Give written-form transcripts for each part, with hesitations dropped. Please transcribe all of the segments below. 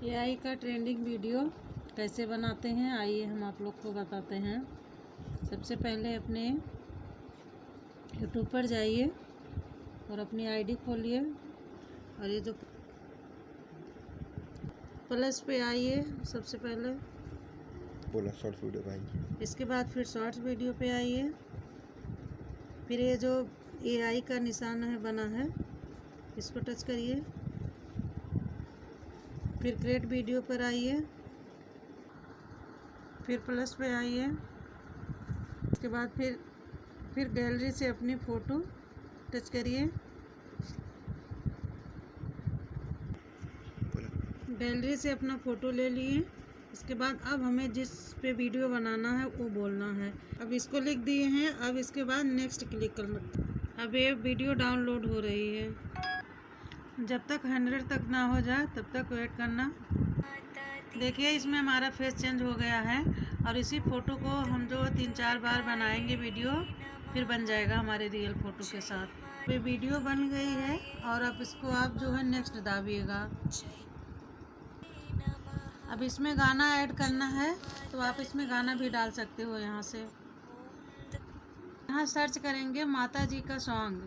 AI का trending video कैसे बनाते हैं, आइए हम आप लोग को बताते हैं। सबसे पहले अपने यूट्यूब पर जाइए और अपनी आईडी खोलिए और ये जो प्लस पे आइए, सबसे पहले बोला शॉर्ट्स वीडियो पे आइए। इसके बाद फिर शॉर्ट्स वीडियो पे आइए। फिर ये जो एआई का निशान है बना है, इसको टच करिए। फिर क्रिएट वीडियो पर आइए, फिर प्लस पे आइए। उसके बाद फिर गैलरी से अपनी फ़ोटो टच करिए। गैलरी से अपना फ़ोटो ले लिए। इसके बाद अब हमें जिस पे वीडियो बनाना है वो बोलना है। अब इसको लिख दिए हैं, अब इसके बाद नेक्स्ट क्लिक करना। अब ये वीडियो डाउनलोड हो रही है। जब तक 100 तक ना हो जाए तब तक वेट करना। देखिए इसमें हमारा फेस चेंज हो गया है और इसी फ़ोटो को हम जो 3-4 बार बनाएंगे वीडियो, फिर बन जाएगा हमारे रियल फ़ोटो के साथ। ये वीडियो बन गई है और अब इसको आप जो है नेक्स्ट दाबिएगा। अब इसमें गाना ऐड करना है तो आप इसमें गाना भी डाल सकते हो। यहाँ से यहाँ सर्च करेंगे माता जी का सॉन्ग।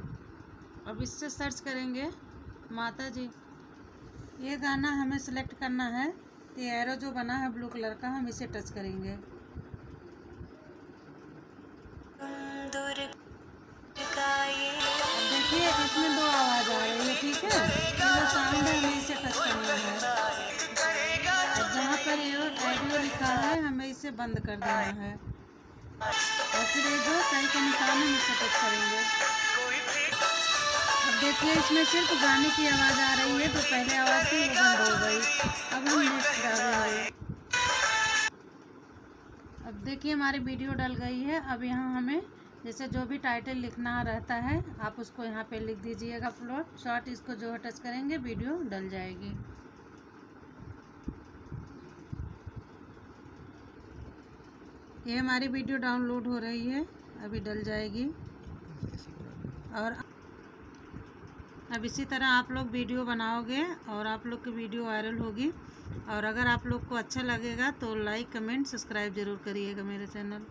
अब इससे सर्च करेंगे माता जी। ये गाना हमें सेलेक्ट करना है। ये एरो जो बना है ब्लू कलर का, हम इसे टच करेंगे। अब देखिए इसमें 2 आवाज़ आ रही है, ठीक है। जो साउंड है हमें इसे टच करना है। अब जहाँ पर ये ऑडियो लिखा है हमें इसे बंद कर देना है और फिर ये जो सही का निशान है इसे टच करेंगे। अब देखिए इसमें सिर्फ गाने की आवाज़ आ रही है, तो पहले आवाज़ थी वो बंद हो गई। अब हम नेक्स्ट डालेंगे। अब देखिए हमारी वीडियो डल गई है। अब यहाँ हमें जैसे जो भी टाइटल लिखना रहता है आप उसको यहाँ पे लिख दीजिएगा। फ्लोट शॉर्ट इसको जो है टच करेंगे, वीडियो डल जाएगी। ये हमारी वीडियो डाउनलोड हो रही है, अभी डल जाएगी। और अब इसी तरह आप लोग वीडियो बनाओगे और आप लोग की वीडियो वायरल होगी। और अगर आप लोग को अच्छा लगेगा तो लाइक, कमेंट, सब्सक्राइब ज़रूर करिएगा मेरे चैनल।